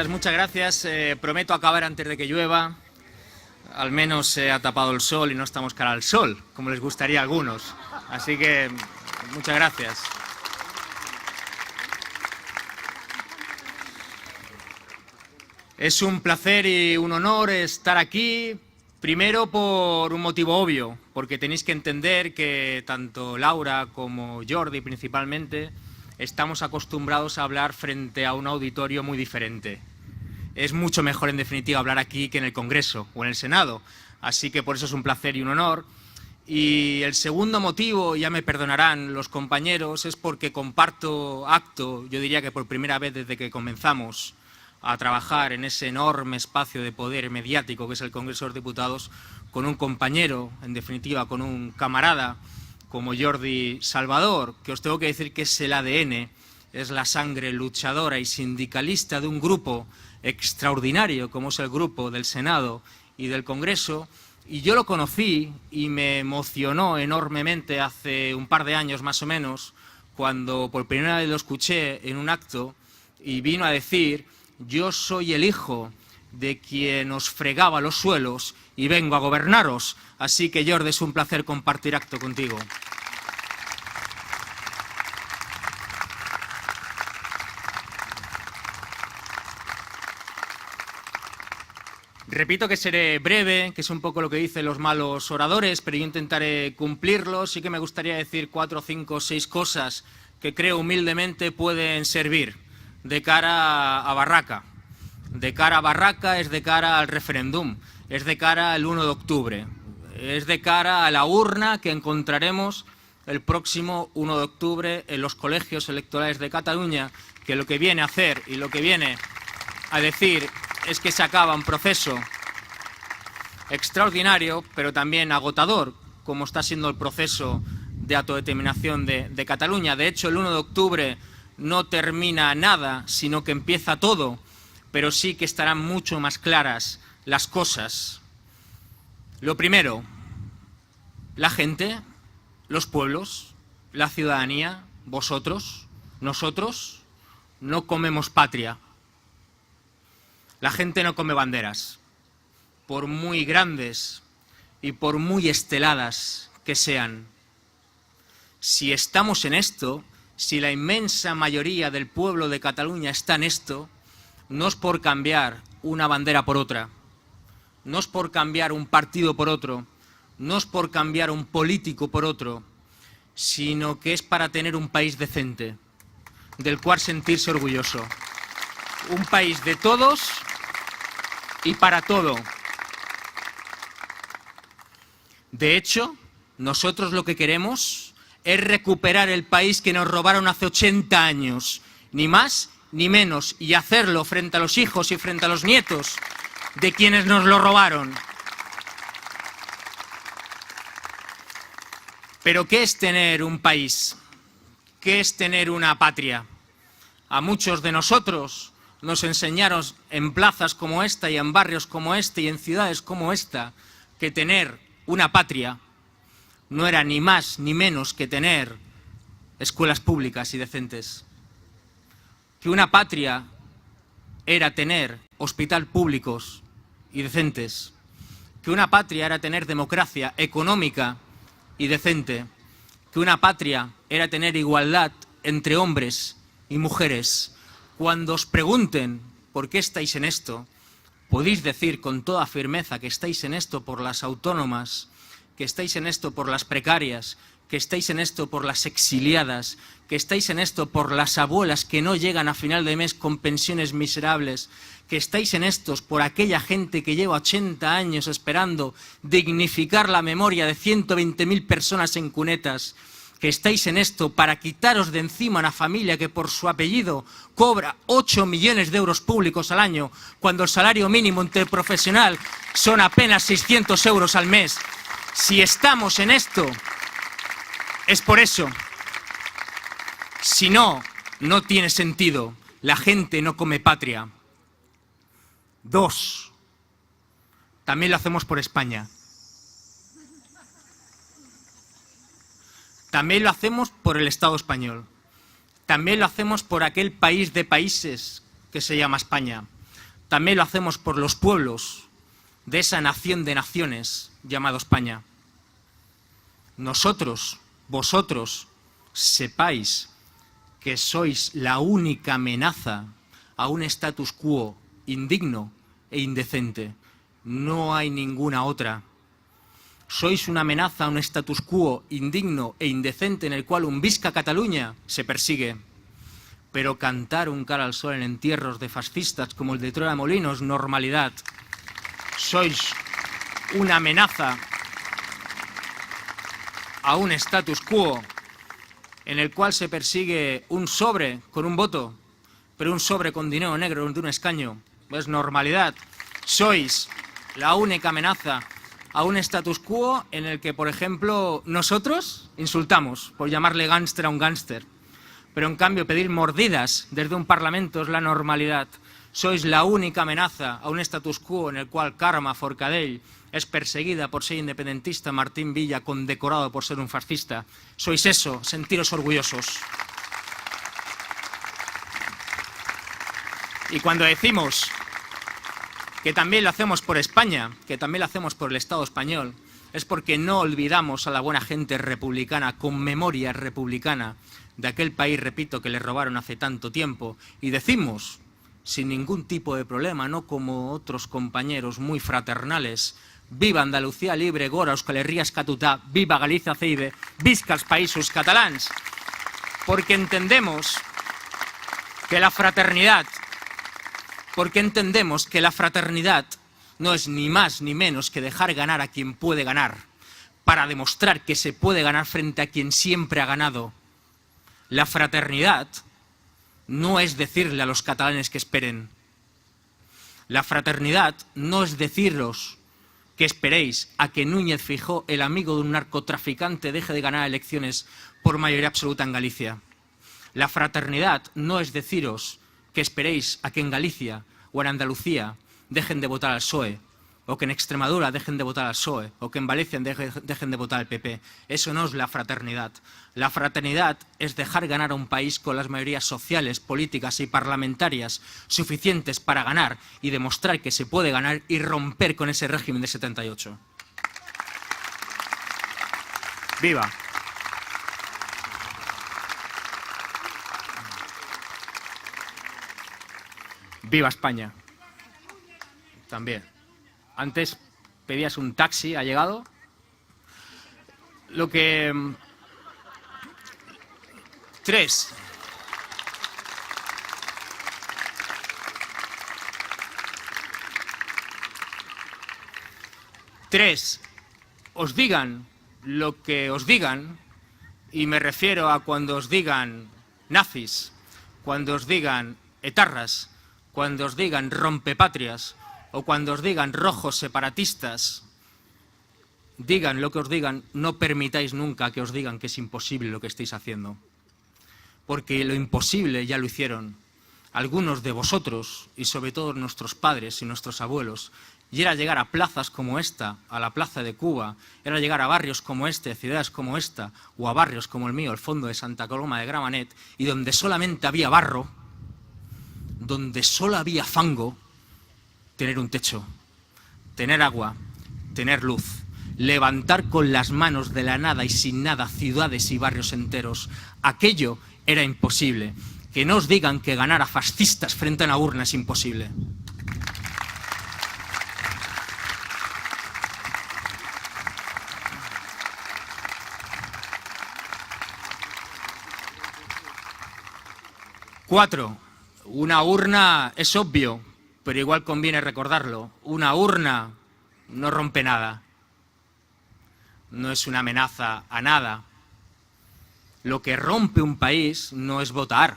muchas gracias. Prometo acabar antes de que llueva. Al menos se ha tapado el sol y no estamos cara al sol, como les gustaría a algunos. Así que, muchas gracias. Es un placer y un honor estar aquí, primero por un motivo obvio, porque tenéis que entender que tanto Laura como Jordi principalmente estamos acostumbrados a hablar frente a un auditorio muy diferente. Es mucho mejor, en definitiva, hablar aquí que en el Congreso o en el Senado, así que por eso es un placer y un honor. Y el segundo motivo, ya me perdonarán los compañeros, es porque comparto acto, yo diría que por primera vez desde que comenzamos a trabajar en ese enorme espacio de poder mediático que es el Congreso de los Diputados, con un compañero, en definitiva, con un camarada como Jordi Salvador, que os tengo que decir que es el ADN, es la sangre luchadora y sindicalista de un grupo extraordinario como es el grupo del Senado y del Congreso. Y yo lo conocí y me emocionó enormemente hace un par de años más o menos, cuando por primera vez lo escuché en un acto y vino a decir: yo soy el hijo de quien os fregaba los suelos y vengo a gobernaros. Así que, Jordi, es un placer compartir acto contigo. Repito que seré breve, que es un poco lo que dicen los malos oradores, pero yo intentaré cumplirlo. Sí que me gustaría decir 4, 5, 6 cosas que creo humildemente pueden servir de cara a Barraca. De cara a Barraca es de cara al referéndum, es de cara al 1 de octubre, es de cara a la urna que encontraremos el próximo 1 de octubre en los colegios electorales de Cataluña, que lo que viene a hacer y lo que viene a decir es que se acaba un proceso extraordinario, pero también agotador, como está siendo el proceso de autodeterminación de Cataluña. De hecho, el 1 de octubre no termina nada, sino que empieza todo, pero sí que estarán mucho más claras las cosas. Lo primero, la gente, los pueblos, la ciudadanía, vosotros, nosotros, no comemos patria. La gente no come banderas, por muy grandes y por muy esteladas que sean. Si estamos en esto, si la inmensa mayoría del pueblo de Cataluña está en esto, no es por cambiar una bandera por otra, no es por cambiar un partido por otro, no es por cambiar un político por otro, sino que es para tener un país decente, del cual sentirse orgulloso. Un país de todos y para todo. De hecho, nosotros lo que queremos es recuperar el país que nos robaron hace 80 años, ni más ni menos, y hacerlo frente a los hijos y frente a los nietos de quienes nos lo robaron. Pero ¿qué es tener un país? ¿Qué es tener una patria? A muchos de nosotros nos enseñaron en plazas como esta y en barrios como este y en ciudades como esta que tener una patria no era ni más ni menos que tener escuelas públicas y decentes. Que una patria era tener hospitales públicos y decentes. Que una patria era tener democracia económica y decente. Que una patria era tener igualdad entre hombres y mujeres. Cuando os pregunten por qué estáis en esto, podéis decir con toda firmeza que estáis en esto por las autónomas, que estáis en esto por las precarias, que estáis en esto por las exiliadas, que estáis en esto por las abuelas que no llegan a final de mes con pensiones miserables, que estáis en estos por aquella gente que lleva 80 años esperando dignificar la memoria de 120.000 personas en cunetas, que estáis en esto para quitaros de encima una familia que por su apellido cobra 8 millones de euros públicos al año, cuando el salario mínimo interprofesional son apenas 600 euros al mes. Si estamos en esto, es por eso. Si no, no tiene sentido. La gente no come patria. 2. También lo hacemos por España. También lo hacemos por el Estado español. También lo hacemos por aquel país de países que se llama España. También lo hacemos por los pueblos de esa nación de naciones llamado España. Nosotros, vosotros, sepáis que sois la única amenaza a un status quo indigno e indecente. No hay ninguna otra. Sois una amenaza a un status quo indigno e indecente en el cual un Visca Cataluña se persigue. Pero cantar un cara al sol en entierros de fascistas como el de Troya de Molinos, normalidad. Sois una amenaza a un status quo en el cual se persigue un sobre con un voto, pero un sobre con dinero negro de un escaño. Es normalidad. Sois la única amenaza a un status quo en el que, por ejemplo, nosotros insultamos por llamarle gánster a un gánster. Pero en cambio pedir mordidas desde un parlamento es la normalidad. Sois la única amenaza a un status quo en el cual Carme Forcadell es perseguida por ser independentista, Martín Villa condecorado por ser un fascista. Sois eso, sentiros orgullosos. Y cuando decimos que también lo hacemos por España, que también lo hacemos por el Estado español, es porque no olvidamos a la buena gente republicana con memoria republicana de aquel país, repito, que le robaron hace tanto tiempo, y decimos, sin ningún tipo de problema, no como otros compañeros muy fraternales, viva Andalucía libre, gora Euskal Herria eskatuta, viva Galicia ceide, visca els països catalans, porque entendemos que la fraternidad no es ni más ni menos que dejar ganar a quien puede ganar, para demostrar que se puede ganar frente a quien siempre ha ganado. La fraternidad no es decirle a los catalanes que esperen. La fraternidad no es deciros que esperéis a que Núñez Feijóo, el amigo de un narcotraficante, deje de ganar elecciones por mayoría absoluta en Galicia. La fraternidad no es deciros que esperéis a que en Galicia o en Andalucía dejen de votar al PSOE, o que en Extremadura dejen de votar al PSOE, o que en Valencia dejen de votar al PP. Eso no es la fraternidad. La fraternidad es dejar ganar a un país con las mayorías sociales, políticas y parlamentarias suficientes para ganar y demostrar que se puede ganar y romper con ese régimen de 78. ¡Viva! ¡Viva España! También. Antes pedías un taxi, ¿ha llegado? Lo que... Tres. Os digan lo que os digan, y me refiero a cuando os digan nazis, cuando os digan etarras, cuando os digan rompepatrias, o cuando os digan rojos separatistas, digan lo que os digan, no permitáis nunca que os digan que es imposible lo que estáis haciendo. Porque lo imposible ya lo hicieron algunos de vosotros, y sobre todo nuestros padres y nuestros abuelos, y era llegar a plazas como esta, a la Plaza de Cuba, era llegar a barrios como este, ciudades como esta, o a barrios como el mío, el fondo de Santa Coloma de Gramenet, y donde solamente había barro, donde solo había fango, tener un techo, tener agua, tener luz, levantar con las manos de la nada y sin nada ciudades y barrios enteros. Aquello era imposible. Que no os digan que ganar a fascistas frente a una urna es imposible. Cuatro, una urna es obvio, pero igual conviene recordarlo. Una urna no rompe nada. No es una amenaza a nada. Lo que rompe un país no es votar.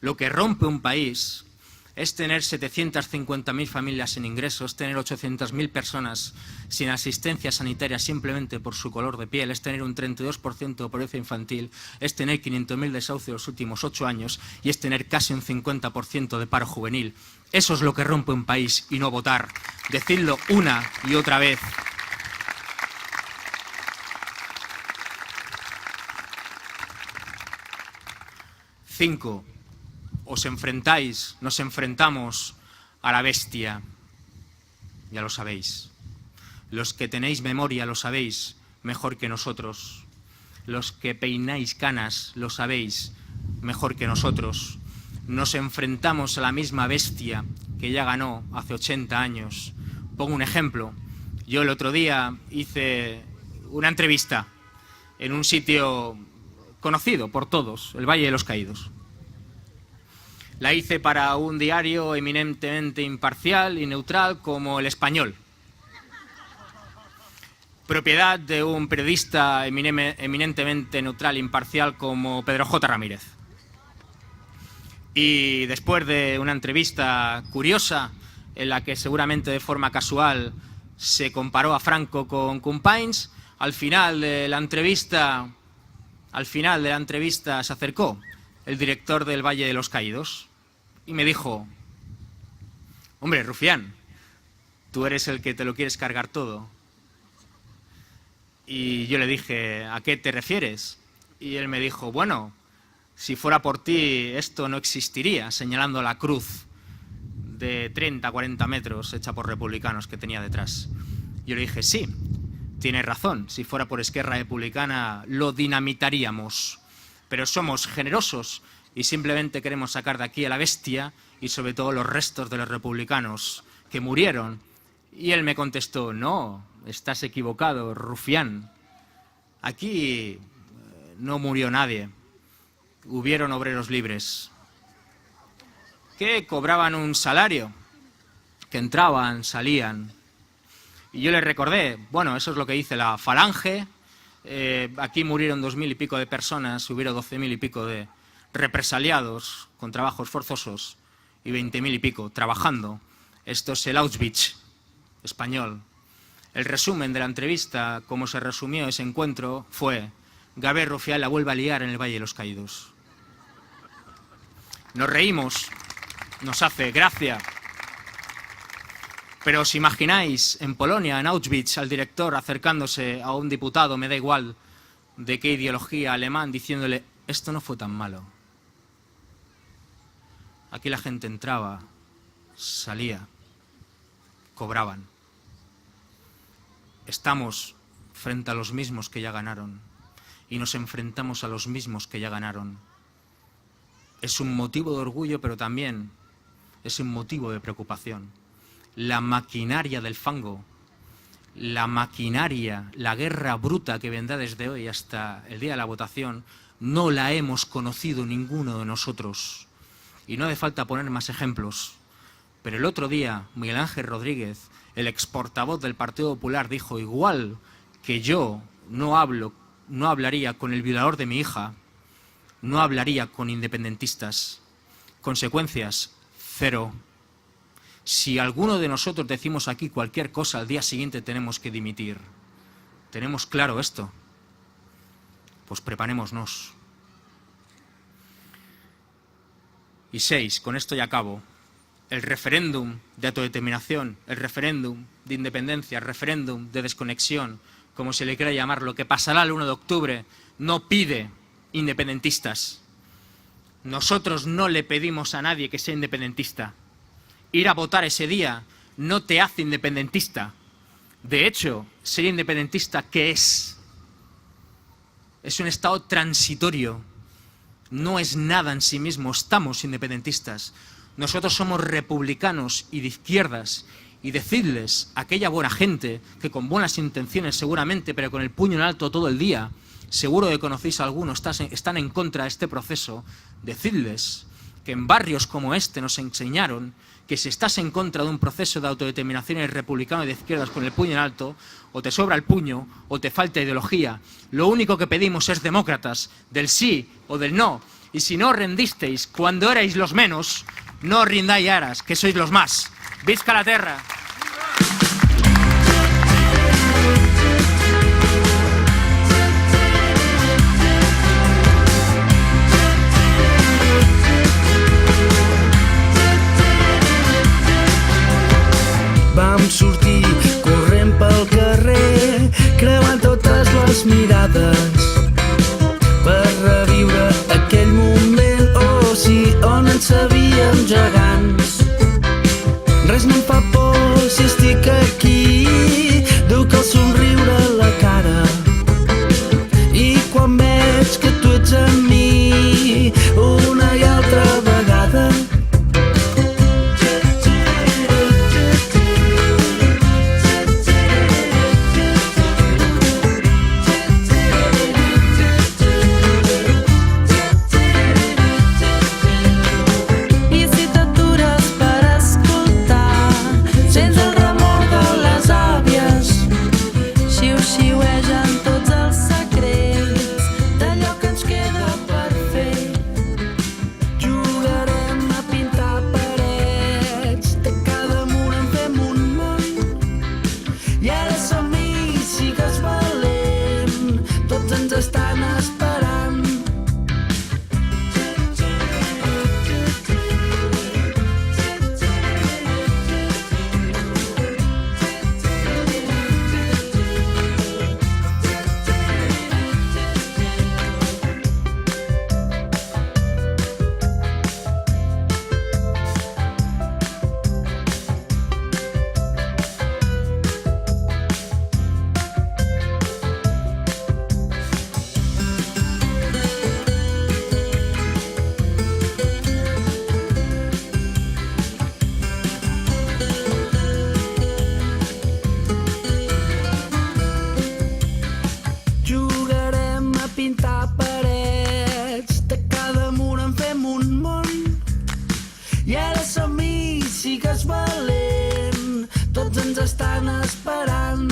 Lo que rompe un país es tener 750.000 familias sin ingresos, tener 800.000 personas sin asistencia sanitaria simplemente por su color de piel, es tener un 32% de pobreza infantil, es tener 500.000 desahucios los últimos 8 años y es tener casi un 50% de paro juvenil. Eso es lo que rompe un país y no votar. Decidlo una y otra vez. Cinco. os enfrentáis, nos enfrentamos a la bestia. Ya lo sabéis. Los que tenéis memoria lo sabéis mejor que nosotros. Los que peináis canas lo sabéis mejor que nosotros. Nos enfrentamos a la misma bestia que ya ganó hace 80 años. Pongo un ejemplo. Yo el otro día hice una entrevista en un sitio conocido por todos, el Valle de los Caídos. La hice para un diario eminentemente imparcial y neutral como El Español, propiedad de un periodista eminentemente neutral e imparcial como Pedro J. Ramírez. Y después de una entrevista curiosa, en la que seguramente de forma casual se comparó a Franco con Companys, al final de la entrevista se acercó el director del Valle de los Caídos y me dijo: hombre, Rufián, tú eres el que te lo quieres cargar todo. Y yo le dije: ¿a qué te refieres? Y él me dijo: bueno, si fuera por ti esto no existiría, señalando la cruz de 30 a 40 metros hecha por republicanos que tenía detrás. Yo le dije: sí, tienes razón, si fuera por Esquerra Republicana lo dinamitaríamos, pero somos generosos y simplemente queremos sacar de aquí a la bestia y sobre todo los restos de los republicanos que murieron. Y él me contestó: no, estás equivocado, Rufián. Aquí no murió nadie. Hubieron obreros libres que cobraban un salario, que entraban, salían. Y yo les recordé, bueno, eso es lo que dice la Falange. Aquí murieron 2000 y pico de personas, hubieron 12.000 y pico de represaliados con trabajos forzosos y 20.000 y pico trabajando. Esto es el Auschwitz español. El resumen de la entrevista, como se resumió ese encuentro, fue: Gabriel Rufián la vuelve a liar en el Valle de los Caídos. Nos reímos, nos hace gracia. Pero os imagináis en Polonia, en Auschwitz, al director acercándose a un diputado, me da igual de qué ideología, alemán, diciéndole: esto no fue tan malo. Aquí la gente entraba, salía, cobraban. Estamos frente a los mismos que ya ganaron y nos enfrentamos a los mismos que ya ganaron. Es un motivo de orgullo, pero también es un motivo de preocupación. La maquinaria del fango, la maquinaria, la guerra bruta que vendrá desde hoy hasta el día de la votación, no la hemos conocido ninguno de nosotros. Y no hace falta poner más ejemplos. Pero el otro día, Miguel Ángel Rodríguez, el ex portavoz del Partido Popular, dijo: igual que yo no hablaría con el violador de mi hija, no hablaría con independentistas. Consecuencias: cero. Si alguno de nosotros decimos aquí cualquier cosa, al día siguiente tenemos que dimitir. ¿Tenemos claro esto? Pues preparémonos. Y 6, con esto ya acabo. El referéndum de autodeterminación, el referéndum de independencia, el referéndum de desconexión, como se le quiera llamar, lo que pasará el 1 de octubre, no pide independentistas. Nosotros no le pedimos a nadie que sea independentista. Ir a votar ese día no te hace independentista. De hecho, ser independentista, ¿qué es? Es un estado transitorio. No es nada en sí mismo. Estamos independentistas. Nosotros somos republicanos y de izquierdas. Y decidles a aquella buena gente que con buenas intenciones seguramente, pero con el puño en alto todo el día, seguro que conocéis a algunos, están en contra de este proceso. Decidles que en barrios como este nos enseñaron que si estás en contra de un proceso de autodeterminación republicano y de izquierdas con el puño en alto, o te sobra el puño o te falta ideología. Lo único que pedimos es demócratas, del sí o del no. Y si no rendisteis cuando erais los menos, no os rindáis aras, que sois los más. ¡Visca la terra! Vam sortir corrent pel carrer, creuant totes les mirades per reviure aquell moment, oh sí, on ens gegants. Res no em fa por si estic aquí, duc el somriure a la cara. I quan veig que tu ets amb mi una i altra vegada, estan esperant. Pintar parets, de cada mur en fem un món. I ara som-hi, sigues valent, tots ens estan esperant.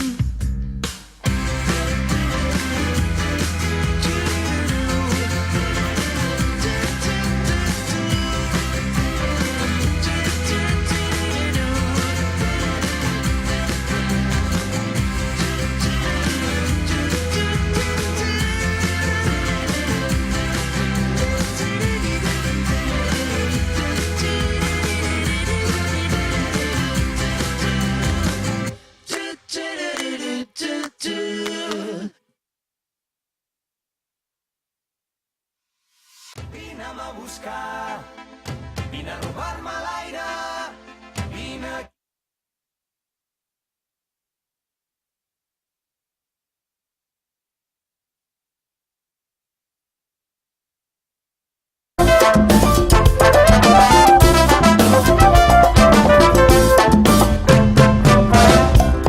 Vine'm a buscar, vine a robar-me l'aire, vine...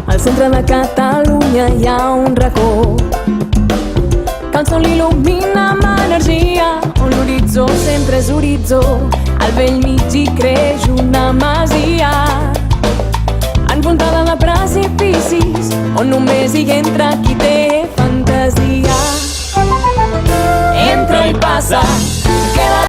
Al centre de Catalunya hi ha un racó que el sol il·lumina amb energia, on l'horitzó sempre és horitzó. Al vell mig hi creix una masia envoltada de precipicis, on només hi entra qui té fantasia. Entra i passa, que la...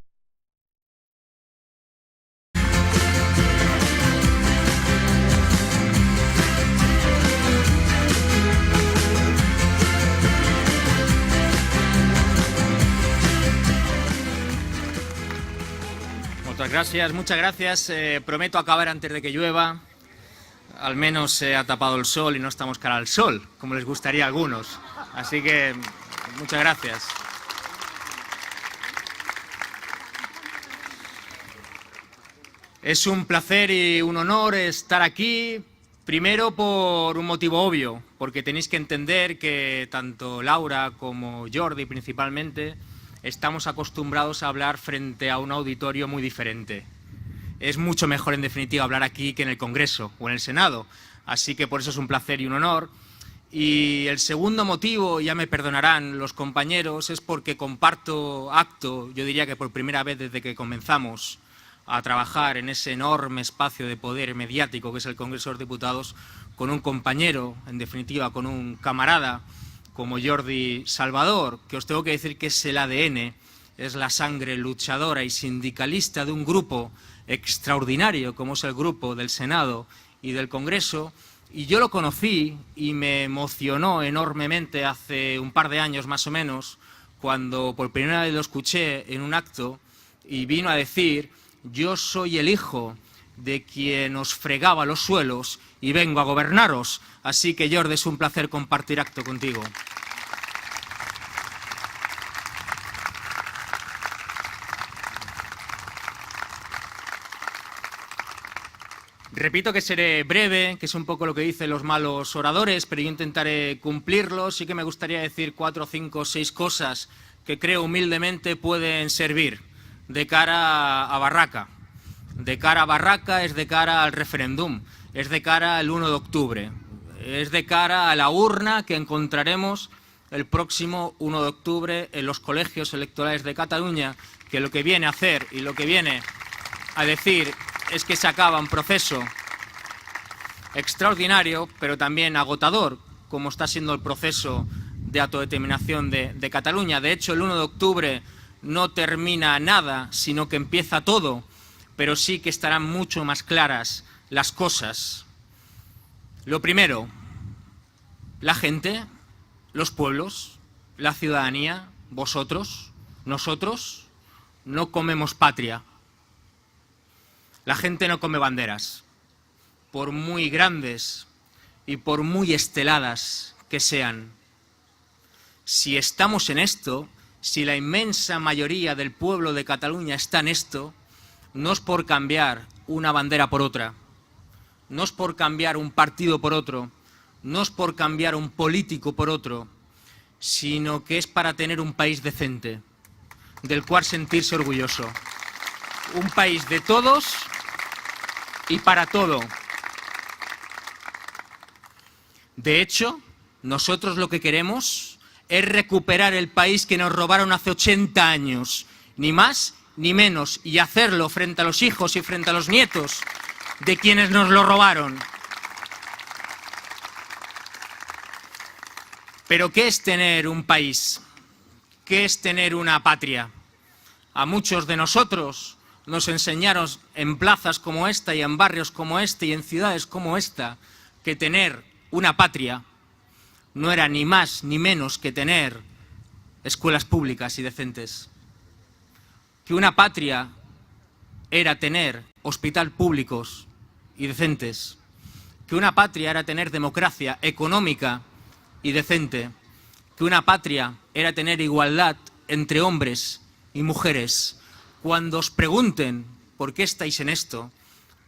Muchas gracias. Prometo acabar antes de que llueva. Al menos se ha tapado el sol y no estamos cara al sol, como les gustaría a algunos. Así que muchas gracias. Es un placer y un honor estar aquí, primero por un motivo obvio, porque tenéis que entender que tanto Laura como Jordi principalmente estamos acostumbrados a hablar frente a un auditorio muy diferente. Es mucho mejor, en definitiva, hablar aquí que en el Congreso o en el Senado. Así que por eso es un placer y un honor. Y el segundo motivo, ya me perdonarán los compañeros, es porque comparto acto, yo diría que por primera vez desde que comenzamos a trabajar en ese enorme espacio de poder mediático que es el Congreso de los Diputados, con un compañero, en definitiva, con un camarada, como Jordi Salvador, que os tengo que decir que es el ADN, es la sangre luchadora y sindicalista de un grupo extraordinario como es el grupo del Senado y del Congreso, y yo lo conocí y me emocionó enormemente hace un par de años más o menos, cuando por primera vez lo escuché en un acto y vino a decir: yo soy el hijo de quien os fregaba los suelos y vengo a gobernaros. Así que, Jordi, es un placer compartir acto contigo. Repito que seré breve, que es un poco lo que dicen los malos oradores, pero yo intentaré cumplirlo. Sí que me gustaría decir 4, 5, 6 cosas que creo humildemente pueden servir de cara a Barraca. De cara a Barraca es de cara al referéndum, es de cara al 1 de octubre, es de cara a la urna que encontraremos el próximo 1 de octubre en los colegios electorales de Cataluña, que lo que viene a hacer y lo que viene a decir es que se acaba un proceso extraordinario, pero también agotador, como está siendo el proceso de autodeterminación de Cataluña. De hecho, el 1 de octubre no termina nada, sino que empieza todo, pero sí que estarán mucho más claras las cosas. Lo primero, la gente, los pueblos, la ciudadanía, vosotros, nosotros, no comemos patria. La gente no come banderas, por muy grandes y por muy esteladas que sean. Si estamos en esto, si la inmensa mayoría del pueblo de Cataluña está en esto, no es por cambiar una bandera por otra, no es por cambiar un partido por otro, no es por cambiar un político por otro, sino que es para tener un país decente, del cual sentirse orgulloso. Un país de todos y para todo. De hecho, nosotros lo que queremos es recuperar el país que nos robaron hace 80 años, ni más ni menos, y hacerlo frente a los hijos y frente a los nietos de quienes nos lo robaron. Pero ¿qué es tener un país? ¿Qué es tener una patria? A muchos de nosotros nos enseñaron en plazas como esta y en barrios como este y en ciudades como esta que tener una patria no era ni más ni menos que tener escuelas públicas y decentes. Que una patria era tener hospitales públicos y decentes. Que una patria era tener democracia económica y decente. Que una patria era tener igualdad entre hombres y mujeres. Cuando os pregunten por qué estáis en esto,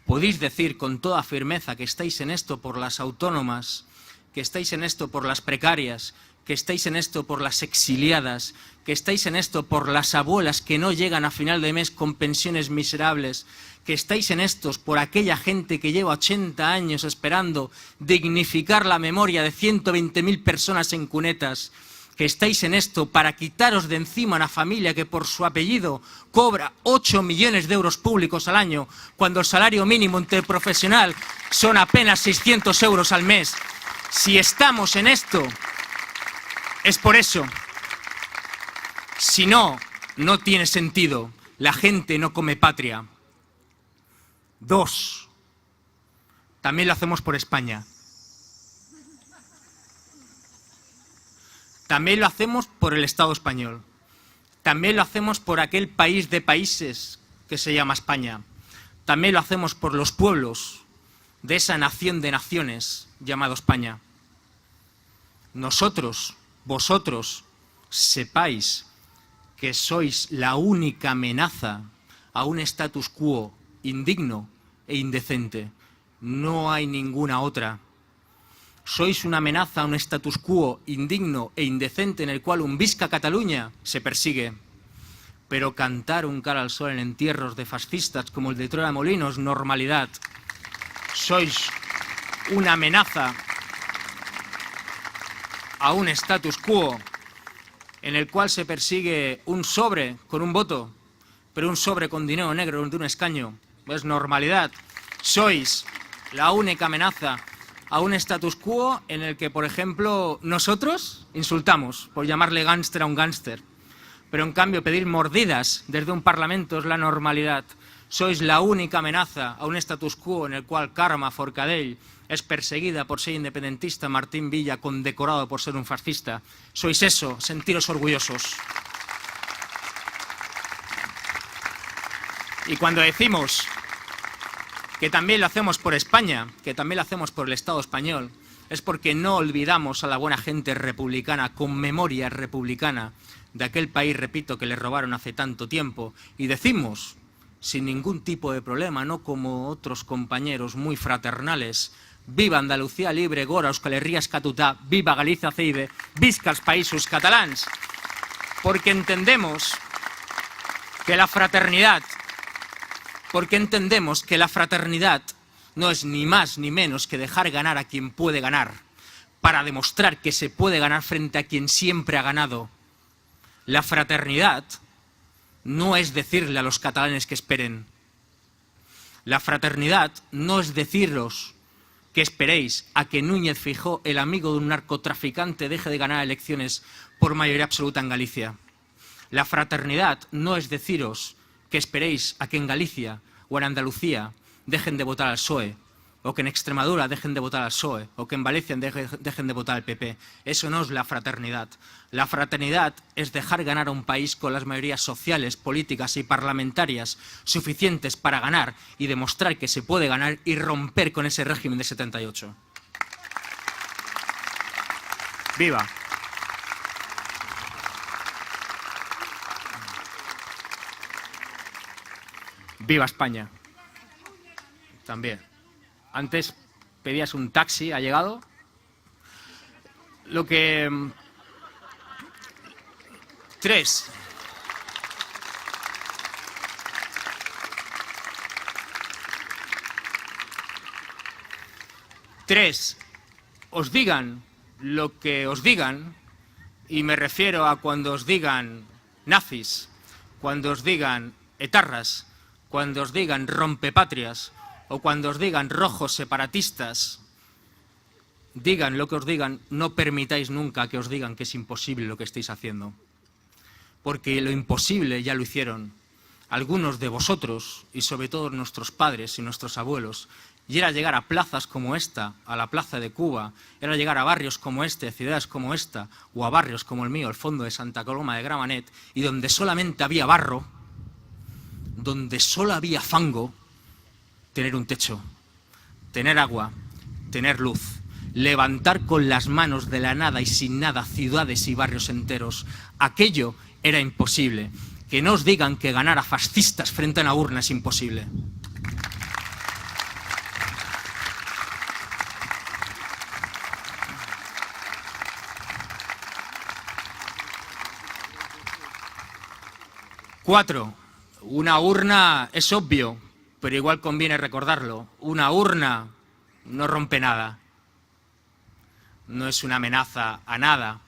podéis decir con toda firmeza que estáis en esto por las autónomas, que estáis en esto por las precarias, que estáis en esto por las exiliadas, que estáis en esto por las abuelas que no llegan a final de mes con pensiones miserables, que estáis en estos por aquella gente que lleva 80 años esperando dignificar la memoria de 120.000 personas en cunetas, que estáis en esto para quitaros de encima una familia que por su apellido cobra 8 millones de euros públicos al año, cuando el salario mínimo interprofesional son apenas 600 euros al mes. Si estamos en esto, es por eso. Si no, no tiene sentido. La gente no come patria. 2. También lo hacemos por España. También lo hacemos por el Estado español. También lo hacemos por aquel país de países que se llama España. También lo hacemos por los pueblos de esa nación de naciones llamado España. Nosotros, vosotros, sepáis que sois la única amenaza a un status quo indigno e indecente. No hay ninguna otra. Sois una amenaza a un status quo indigno e indecente en el cual un Visca Cataluña se persigue. Pero cantar un cara al sol en entierros de fascistas como el de Troya Molinos, normalidad. Sois una amenaza a un status quo en el cual se persigue un sobre con un voto, pero un sobre con dinero negro de un escaño. Es normalidad. Sois la única amenaza a un status quo en el que, por ejemplo, nosotros insultamos por llamarle gángster a un gángster, pero en cambio pedir mordidas desde un parlamento es la normalidad. Sois la única amenaza a un status quo en el cual Carme Forcadell es perseguida por ser independentista, Martín Villa condecorado por ser un fascista. Sois eso, sentiros orgullosos. Y cuando decimos que también lo hacemos por España, que también lo hacemos por el Estado español, es porque no olvidamos a la buena gente republicana, con memoria republicana, de aquel país, repito, que le robaron hace tanto tiempo. Y decimos sin ningún tipo de problema, no como otros compañeros muy fraternales. Viva Andalucía libre, gora Euskal Herria eskatuta, viva Galicia ceibe, visca els països catalans. Porque entendemos que la fraternidad no es ni más ni menos que dejar ganar a quien puede ganar, para demostrar que se puede ganar frente a quien siempre ha ganado. La fraternidad no es decirle a los catalanes que esperen. La fraternidad no es deciros que esperéis a que Núñez Feijóo, el amigo de un narcotraficante, deje de ganar elecciones por mayoría absoluta en Galicia. La fraternidad no es deciros que esperéis a que en Galicia o en Andalucía dejen de votar al PSOE, o que en Extremadura dejen de votar al PSOE, o que en Valencia dejen de votar al PP. Eso no es la fraternidad. La fraternidad es dejar ganar a un país con las mayorías sociales, políticas y parlamentarias suficientes para ganar y demostrar que se puede ganar y romper con ese régimen de 78. ¡Viva! ¡Viva España! También. Antes pedías un taxi, ¿ha llegado? Lo que... Tres. Os digan lo que os digan, y me refiero a cuando os digan nazis, cuando os digan etarras, cuando os digan rompepatrias, o cuando os digan rojos separatistas, digan lo que os digan, no permitáis nunca que os digan que es imposible lo que estáis haciendo. Porque lo imposible ya lo hicieron algunos de vosotros, y sobre todo nuestros padres y nuestros abuelos, y era llegar a plazas como esta, a la Plaza de Cuba, era llegar a barrios como este, a ciudades como esta, o a barrios como el mío, el fondo de Santa Coloma de Gramenet, y donde solamente había barro, donde solo había fango, tener un techo, tener agua, tener luz, levantar con las manos de la nada y sin nada ciudades y barrios enteros. Aquello era imposible. Que no os digan que ganar a fascistas frente a una urna es imposible. Cuatro, una urna es obvio, pero igual conviene recordarlo. Una urna no rompe nada. No es una amenaza a nada.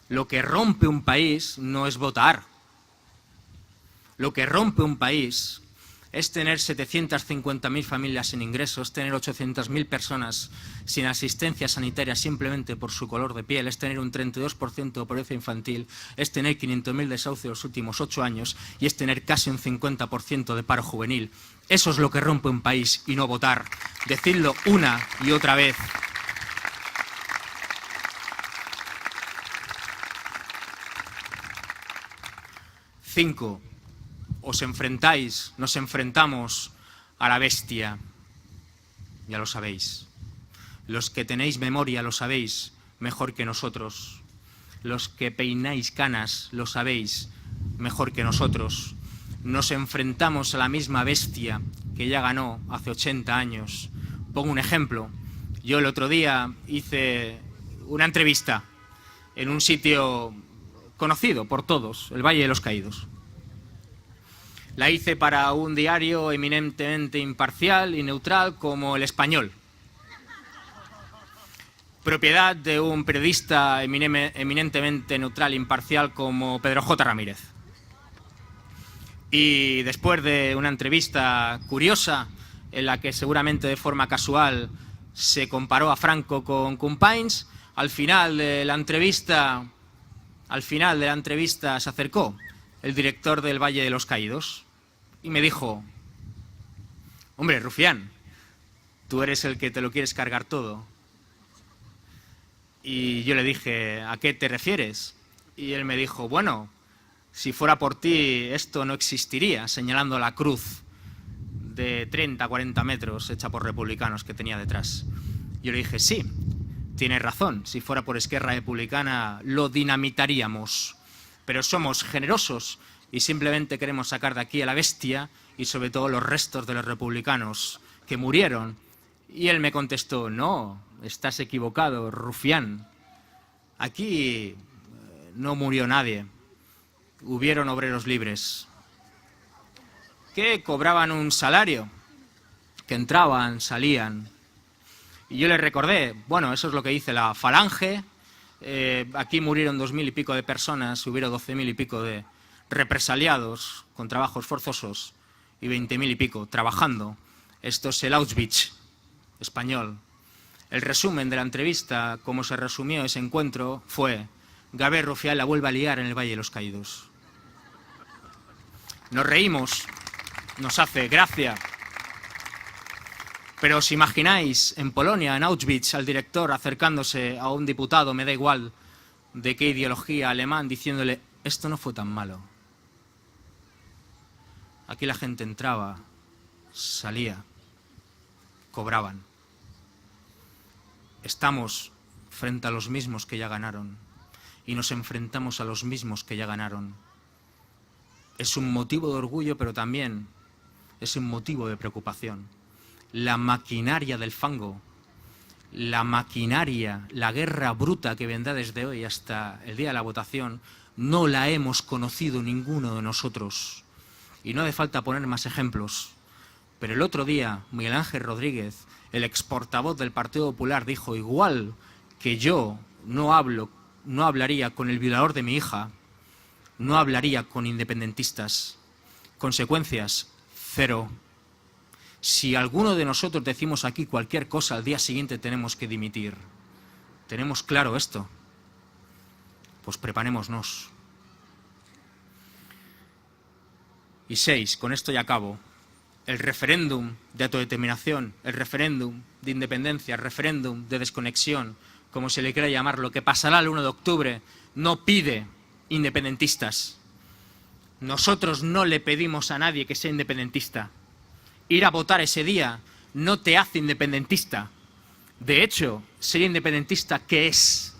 Lo que rompe un país no es votar. Lo que rompe un país es tener 750.000 familias sin ingresos, tener 800.000 personas sin asistencia sanitaria simplemente por su color de piel, es tener un 32% de pobreza infantil, es tener 500.000 desahucios los últimos 8 años y es tener casi un 50% de paro juvenil. Eso es lo que rompe un país y no votar. Decidlo una y otra vez. Cinco. Os enfrentáis, nos enfrentamos a la bestia, ya lo sabéis. Los que tenéis memoria lo sabéis mejor que nosotros. Los que peináis canas lo sabéis mejor que nosotros. Nos enfrentamos a la misma bestia que ya ganó hace 80 años. Pongo un ejemplo. Yo el otro día hice una entrevista en un sitio conocido por todos, el Valle de los Caídos. La hice para un diario eminentemente imparcial y neutral como El Español, propiedad de un periodista eminentemente neutral e imparcial como Pedro J. Ramírez. Y después de una entrevista curiosa, en la que seguramente de forma casual se comparó a Franco con Companys, al final de la entrevista se acercó el director del Valle de los Caídos y me dijo: hombre, Rufián, tú eres el que te lo quieres cargar todo. Y yo le dije: ¿a qué te refieres? Y él me dijo: bueno, si fuera por ti esto no existiría, señalando la cruz de 30, 40 metros hecha por republicanos que tenía detrás. Yo le dije: sí, tienes razón, si fuera por Esquerra Republicana lo dinamitaríamos, pero somos generosos y simplemente queremos sacar de aquí a la bestia y sobre todo los restos de los republicanos que murieron. Y él me contestó, no, estás equivocado, rufián. Aquí no murió nadie, hubieron obreros libres que cobraban un salario, que entraban, salían. Y yo les recordé, bueno, eso es lo que dice la Falange, aquí murieron 2000 y pico de personas, hubieron 12.000 y pico de represaliados con trabajos forzosos y 20.000 y pico trabajando. Esto es el Auschwitz español. El resumen de la entrevista, como se resumió ese encuentro, fue: Gabriel Rufián la vuelve a liar en el Valle de los Caídos. Nos reímos, nos hace gracia. Pero os imagináis en Polonia, en Auschwitz, al director acercándose a un diputado, me da igual de qué ideología, alemán, diciéndole: esto no fue tan malo. Aquí la gente entraba, salía, cobraban. Estamos frente a los mismos que ya ganaron y nos enfrentamos a los mismos que ya ganaron. Es un motivo de orgullo, pero también es un motivo de preocupación. La maquinaria del fango, la maquinaria, la guerra bruta que vendrá desde hoy hasta el día de la votación, no la hemos conocido ninguno de nosotros. Y no hace falta poner más ejemplos. Pero el otro día, Miguel Ángel Rodríguez, el exportavoz del Partido Popular, dijo: igual que yo no hablaría con el violador de mi hija, no hablaría con independentistas. Consecuencias, cero. Si alguno de nosotros decimos aquí cualquier cosa, al día siguiente tenemos que dimitir. ¿Tenemos claro esto? Pues preparémonos. Y 6, con esto ya acabo. El referéndum de autodeterminación, el referéndum de independencia, el referéndum de desconexión, como se le quiera llamar, lo que pasará el 1 de octubre, no pide independentistas. Nosotros no le pedimos a nadie que sea independentista. Ir a votar ese día no te hace independentista. De hecho, ser independentista, ¿qué es?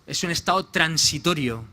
Es un estado transitorio.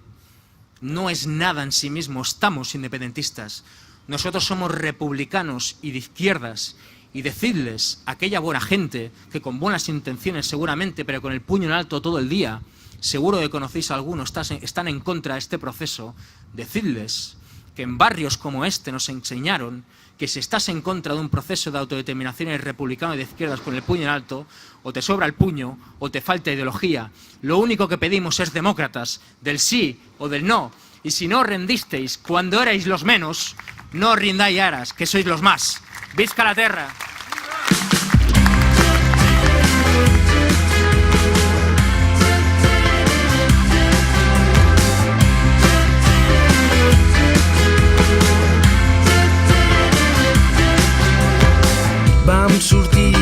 No es nada en sí mismo. Estamos independentistas. Nosotros somos republicanos y de izquierdas. Y decidles a aquella buena gente que con buenas intenciones seguramente, pero con el puño en alto todo el día, seguro que conocéis a algunos, están en contra de este proceso. Decidles que en barrios como este nos enseñaron que si estás en contra de un proceso de autodeterminación republicano y de izquierdas con el puño en alto, o te sobra el puño o te falta ideología. Lo único que pedimos es demócratas, del sí o del no. Y si no os rendisteis cuando erais los menos, no os rindáis aras, que sois los más. ¡Visca la terra! Vam sortir